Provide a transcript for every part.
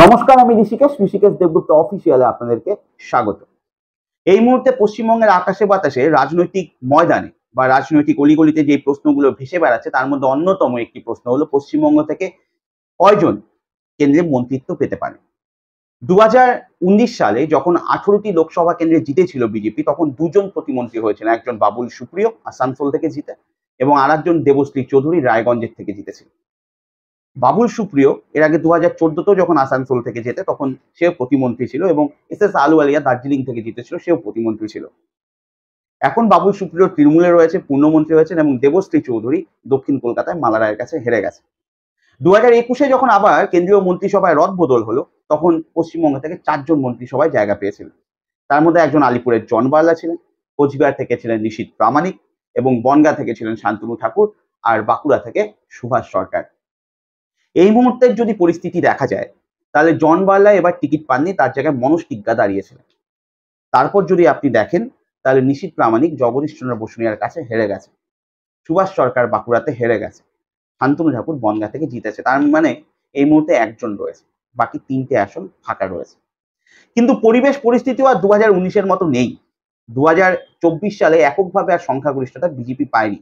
নমস্কার, আমি ঋষিকেশ দেবগুপ্ত অফিসিয়ালে আপনাদেরকে স্বাগত। এই মুহূর্তে পশ্চিমবঙ্গের আকাশে বাতাসে রাজনৈতিক ময়দানে বা রাজনৈতিক অলিগলিতে যে প্রশ্নগুলো ভেসে বেড়াচ্ছে তার মধ্যে অন্যতম একটি প্রশ্ন হলো পশ্চিমবঙ্গ থেকে কয়জন কেন্দ্রে মন্ত্রিত্ব পেতে পারে। 2019 সালে যখন 18টি লোকসভা কেন্দ্রে জিতেছিল বিজেপি, তখন দুজন প্রতিমন্ত্রী হয়েছিলেন। একজন বাবুল সুপ্রিয় আসানসোল থেকে জিতে এবং আরেকজন দেবশ্রী চৌধুরী রায়গঞ্জের থেকে জিতেছিল। বাবুল সুপ্রিয় এর আগে 2014তেও যখন আসানসোল থেকে জেতে তখন সেও প্রতিমন্ত্রী ছিল এবং এস আলুওয়ালিয়া দার্জিলিং থেকে জিতেছিল, সেও প্রতিমন্ত্রী ছিল। এখন বাবুল সুপ্রিয় তৃণমূলে রয়েছে, পূর্ণমন্ত্রী হয়েছেন এবং দেবশ্রী চৌধুরী দক্ষিণ কলকাতায় মালা রায়ের কাছে হেরে গেছে। 2021-এ যখন আবার কেন্দ্রীয় মন্ত্রিসভায় রদবদল হলো তখন পশ্চিমবঙ্গ থেকে 4জন মন্ত্রিসভায় জায়গা পেয়েছিলেন। তার মধ্যে একজন আলিপুরের জন বার্লা ছিলেন, কোচবিহার থেকে ছিলেন নিশীথ প্রামাণিক এবং বনগাঁ থেকে ছিলেন শান্তনু ঠাকুর, আর বাঁকুড়া থেকে সুভাষ সরকার। এই মুহূর্তের যদি পরিস্থিতি দেখা যায় তাহলে জন বার্লা এবার টিকিট পাননি, তার জায়গায় মনোজ টিগ্গা দাঁড়িয়েছিলেন। তারপর যদি আপনি দেখেন তাহলে নিশীথ প্রামাণিক জগদীশ চন্দ্র বসুনিয়ার কাছে হেরে গেছে, সুভাষ সরকার বাঁকুড়াতে হেরে গেছে, শান্তনু ঠাকুর বনগাঁ থেকে জিতেছে। তার মানে এই মুহূর্তে একজন রয়েছে, বাকি 3টে আসন ফাঁকা রয়েছে। কিন্তু পরিবেশ পরিস্থিতিও আর 2019-এর মতো নেই। 2024 সালে এককভাবে আর সংখ্যাগরিষ্ঠতা বিজেপি পায়নি,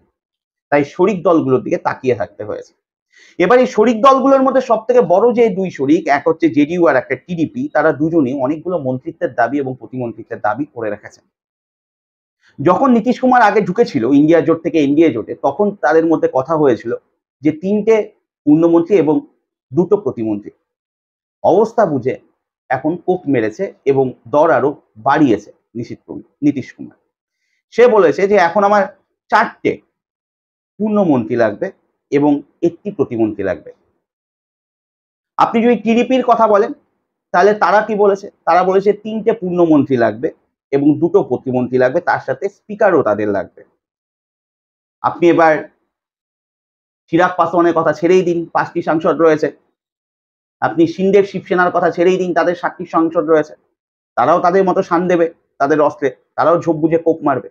তাই শরিক দলগুলোর দিকে তাকিয়ে থাকতে হয়েছে। এবার এই শরিক দলগুলোর মধ্যে সব থেকে বড় যে দুই শরিক, এক হচ্ছে জেডিইউ আর একটা টিডিপি, তারা দুজনই অনেকগুলো মন্ত্রিত্বের দাবি এবং প্রতিমন্ত্রিত্বের দাবি করে রেখেছেন। যখন নীতিশ কুমার আগে ঢুকেছিল ইন্ডিয়া জোট থেকে এনডিএ জোটে, তখন তাদের মধ্যে কথা হয়েছিল যে 3টে পূর্ণমন্ত্রী এবং 2টো প্রতিমন্ত্রী। অবস্থা বুঝে এখন কোপ মেরেছে এবং দর আরো বাড়িয়েছে নীতিশ কুমার। সে বলেছে যে এখন আমার 4টে পূর্ণমন্ত্রী লাগবে এবং 1টি প্রতিমন্ত্রী লাগবে। আপনি যদি টিডিপির কথা বলেন তাহলে তারা কি বলেছে, তারা বলেছে 3টে পূর্ণমন্ত্রী লাগবে এবং 2টো প্রতিমন্ত্রী লাগবে, তার সাথে স্পিকারও তাদের লাগবে। আপনি এবার চিরাগ পাসওয়ানের কথা ছেড়েই দিন, 5টি সাংসদ রয়েছে। আপনি শিন্ডের শিবসেনার কথা ছেড়েই দিন, তাদের 7টি সাংসদ রয়েছে। তারাও তাদের মতো শান দেবে তাদের অস্ত্রে, তারাও ঝোপ বুঝে কোপ মারবে।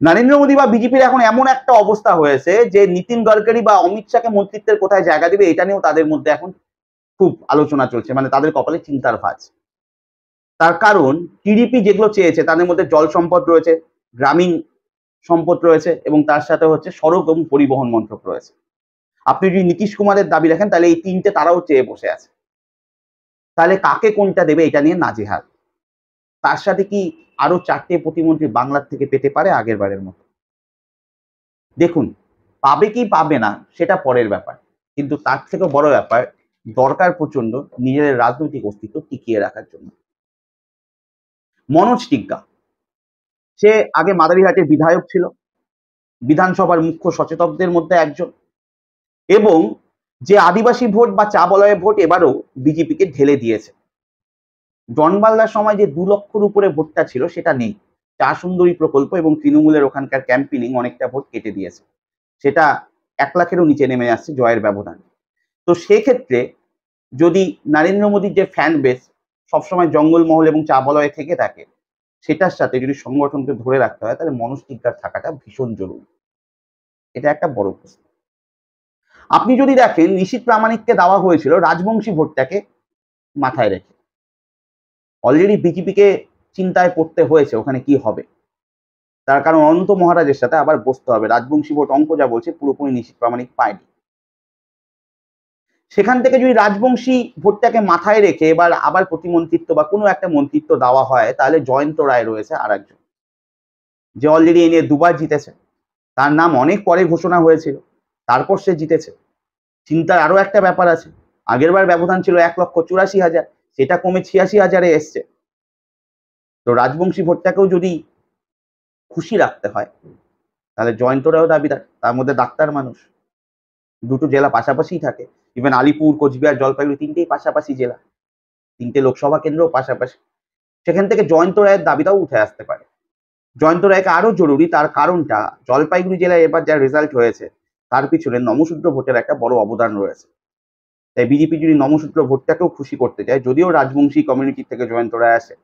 নরেন্দ্র মোদী বা বিজেপির এখন এমন একটা অবস্থা হয়েছে যে নীতিন গডকরি বা অমিত শাহকে মন্ত্রিত্বের কোথায় জায়গা দিবে এটা নিয়েও তাদের মধ্যে এখন খুব আলোচনা চলছে, মানে তাদের কপালে চিন্তার ভাঁজ। তার কারণ টিডিপি যেগুলো চেয়েছে তাদের মধ্যে জল সম্পদ রয়েছে, গ্রামীণ সম্পদ রয়েছে এবং তার সাথে হচ্ছে সড়ক এবং পরিবহন মন্ত্রক রয়েছে। আপনি যদি নীতিশ কুমারের দাবি রাখেন তাহলে এই 3টে তারাও চেয়ে বসে আছে। তাহলে কাকে কোনটা দেবে এটা নিয়ে নাজেহাল। তার সাথে কি আরো 4টে প্রতিমন্ত্রী বাংলার থেকে পেতে পারে আগের বারের মতো? দেখুন, পাবে কি পাবে না সেটা পরের ব্যাপার, কিন্তু তার থেকে বড় ব্যাপার দরকার প্রচন্ড নিজেদের রাজনৈতিক অস্তিত্ব টিকিয়ে রাখার জন্য। মনোজ টিগ্গা, সে আগে মাদারিহাটের বিধায়ক ছিল, বিধানসভার মুখ্য সচেতকদের মধ্যে একজন, এবং যে আদিবাসী ভোট বা চা বলয়ের ভোট এবারও বিজেপিকে ঢেলে দিয়েছে। জন বার্লার সময় যে 2 লক্ষর উপরে ভোটটা ছিল সেটা নেই। চা সুন্দরী প্রকল্প এবং তৃণমূলের ওখানকার ক্যাম্পেনিং অনেকটা ভোট কেটে দিয়েছে, সেটা 1 লাখেরও নিচে নেমে আসছে জয়ের ব্যবধান। তো সেক্ষেত্রে যদি নরেন্দ্র মোদীর যে ফ্যান বেস সবসময় জঙ্গলমহল এবং চা বলয়ে থেকে থাকে, সেটার সাথে যদি সংগঠনকে ধরে রাখতে হয় তাহলে মনোজ টিগ্গার থাকাটা ভীষণ জরুরি। এটা একটা বড় প্রশ্ন। আপনি যদি দেখেন নিশীথ প্রামাণিককে দেওয়া হয়েছিল রাজবংশী ভোটটাকে মাথায় রেখে। অলরেডি বিজেপিকে চিন্তায় পড়তে হয়েছে ওখানে কি হবে, তার কারণ অনন্ত মহারাজের সাথে আবার বসতে হবে। রাজবংশী ভোট অঙ্ক যা বলছে পুরোপুরি নিশীথ প্রামাণিক পায়নি। সেখান থেকে যদি রাজবংশী ভোটটাকে মাথায় রেখে এবার আবার প্রতিমন্ত্রিত্ব বা কোনো একটা মন্ত্রিত্ব দেওয়া হয় তাহলে জয়ন্ত রায় রয়েছে আর একজন, যে অলরেডি এ নিয়ে 2বার জিতেছে। তার নাম অনেক পরে ঘোষণা হয়েছিল, তারপর সে জিতেছে। চিন্তার আরো একটা ব্যাপার আছে, আগের বার ব্যবধান ছিল 1,84,000, সেটা কমে 86,000-এ এসছে। তো রাজবংশী ভোটটাকেও যদি খুশি রাখতে হয় তাহলে জয়ন্ত রায়ও দাবিদার, তার মধ্যে ডাক্তার মানুষ, 2টো জেলা পাশাপাশিই থাকে। ইভেন আলিপুর, কোচবিহার, জলপাইগুড়ি 3টেই পাশাপাশি জেলা, 3টে লোকসভা কেন্দ্রও পাশাপাশি। সেখান থেকে জয়ন্ত রায়ের দাবিটাও উঠে আসতে পারে। জয়ন্ত রায়কে আরো জরুরি, তার কারণটা জলপাইগুড়ি জেলায় এবার যা রেজাল্ট হয়েছে তার পিছনে নমশূদ্র ভোটের একটা বড় অবদান রয়েছে। তাই বিজেপি যদি নমশূদ্র ভোটটাকেও খুশি করতে চায়, যদিও রাজবংশী কমিউনিটি থেকে জয়ন্ত রায় আসে,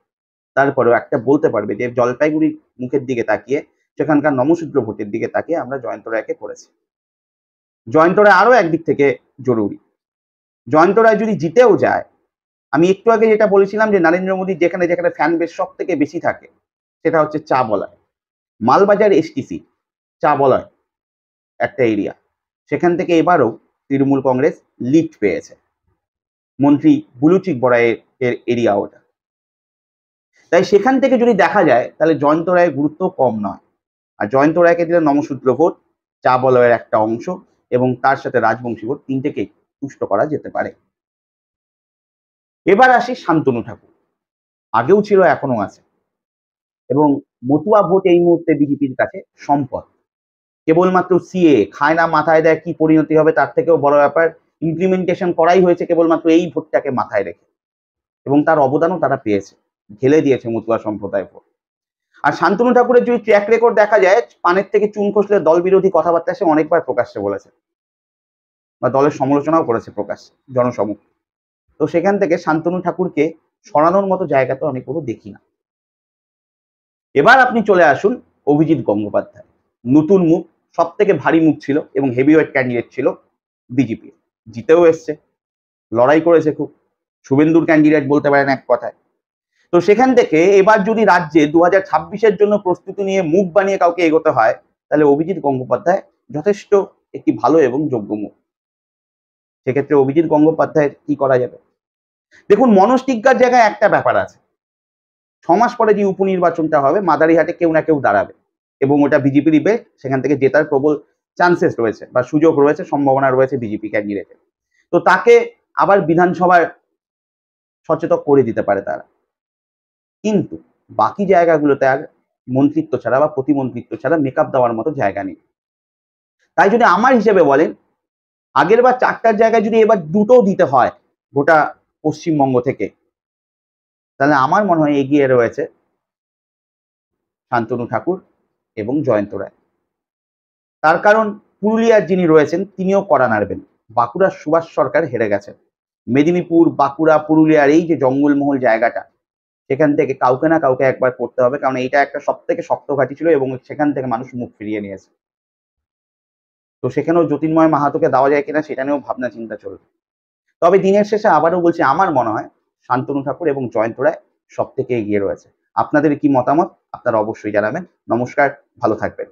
তারপরেও একটা বলতে পারবে যে জলপাইগুড়ির মুখের দিকে তাকিয়ে, সেখানকার নমশূদ্র ভোটের দিকে তাকিয়ে আমরা জয়ন্ত রায়কে করেছি। জয়ন্ত রায় আরো একদিক থেকে জরুরি। জয়ন্ত রায় যদি জিতেও যায় আমি একটু আগে যেটা বলেছিলাম যে নরেন্দ্র মোদী যেখানে যেখানে ফ্যান বেস সব থেকে বেশি থাকে সেটা হচ্ছে চা বলয়, মালবাজার এসটিসি চা বলয় একটা এরিয়া, সেখান থেকে এবারও তৃণমূল কংগ্রেস লিড পেয়েছে। মন্ত্রী বুলুচিক বড়াইয়ের এরিয়া ওটা। তাই সেখান থেকে যদি দেখা যায় তাহলে জয়ন্ত রায়ের গুরুত্ব কম নয়। আর জয়ন্ত রায়কে দিলে নমশূদ্র ভোট, চা বলয়ের একটা অংশ এবং তার সাথে রাজবংশী ভোট, তিনটেকেই তুষ্ট করা যেতে পারে। এবার আসি শান্তনু ঠাকুর। আগেও ছিল, এখনো আছে, এবং মতুয়া ভোট এই মুহূর্তে বিজেপির কাছে সম্পদ। কেবলমাত্র সিএ খায় না মাথায় দেয়, কি পরিণতি হবে তার থেকেও বড় ব্যাপার ইমপ্লিমেন্টেশন করাই হয়েছে কেবলমাত্র এই ভোটটাকে মাথায় রেখে, এবং তার অবদানও তারা পেয়েছে, ঢেলে দিয়েছে মতুয়া সম্প্রদায় ভোট। আর শান্তনু ঠাকুরের যদি ট্র্যাক রেকর্ড দেখা যায়, পানের থেকে চুন খসলে দল বিরোধী কথাবার্তা সে অনেকবার প্রকাশ্যে বলেছে বা দলের সমালোচনাও করেছে প্রকাশ্যে জনসমক্ষে। তো সেখান থেকে শান্তনু ঠাকুরকে সরানোর মতো জায়গা তো আমি কোনো দেখি না। এবার আপনি চলে আসুন অভিজিৎ গঙ্গোপাধ্যায়, নতুন মুখ, সব থেকে ভারী মুখ ছিল এবং হেভিওয়েট ক্যান্ডিডেট ছিল বিজেপি, জিতেও এসছে, লড়াই করেছে খুব, শুভেন্দুর ক্যান্ডিডেট বলতে পারেন এক কথায়। তো সেখান থেকে এবার যদি রাজ্যে 2026-এর জন্য প্রস্তুতি নিয়ে মুখ বানিয়ে কাউকে এগোতে হয়, তাহলে অভিজিৎ গঙ্গোপাধ্যায় যথেষ্ট একটি ভালো এবং যোগ্য মুখ। সেক্ষেত্রে অভিজিৎ গঙ্গোপাধ্যায়ের কি করা যাবে? দেখুন, মনস্তিজ্ঞার জায়গায় একটা ব্যাপার আছে, 6 মাস পরে যে উপনির্বাচনটা হবে, মাদারিহাটে কেউ না কেউ দাঁড়াবে এবং ওটা বিজেপিরই বেশ, সেখান থেকে জেতার প্রবল চান্সেস রয়েছে বা সুযোগ রয়েছে, সম্ভাবনা রয়েছে বিজেপি ক্যান্ডিডেটের। তো তাকে আবার বিধানসভায় সচেতন করে দিতে পারে তারা, কিন্তু বাকি জায়গাগুলোতে আর মন্ত্রিত্ব ছাড়া বা প্রতিমন্ত্রিত্ব ছাড়া মেকআপ দেওয়ার মতো জায়গা নেই। তাই যদি আমার হিসেবে বলেন, আগের বার 4টার জায়গায় যদি এবার 2টো দিতে হয় গোটা পশ্চিমবঙ্গ থেকে, তাহলে আমার মনে হয় এগিয়ে রয়েছে শান্তনু ঠাকুর এবং জয়ন্ত রায়। তার কারণ পুরুলিয়ার যিনি রয়েছেন তিনিও কড়া নাড়বেন। বাঁকুড়ার সুভাষ সরকার হেরে গেছেন। মেদিনীপুর, বাঁকুড়া, পুরুলিয়ার এই যে জঙ্গলমহল জায়গাটা, সেখান থেকে কাউকে না কাউকে একবার করতে হবে, কারণ এইটা একটা সব থেকে শক্ত ঘাঁটি ছিল এবং সেখান থেকে মানুষ মুখ ফিরিয়ে নিয়েছে। তো সেখানেও জ্যোতির্ময় মাহাতোকে দেওয়া যায় কিনা সেটা নিয়েও ভাবনা চিন্তা চলবে। তবে দিনের শেষে আবারও বলছি, আমার মনে হয় শান্তনু ঠাকুর এবং জয়ন্ত রায় সব থেকে এগিয়ে রয়েছে। আপনাদের কি মতামত আপনারা অবশ্যই জানাবেন। নমস্কার, ভালো থাকবেন।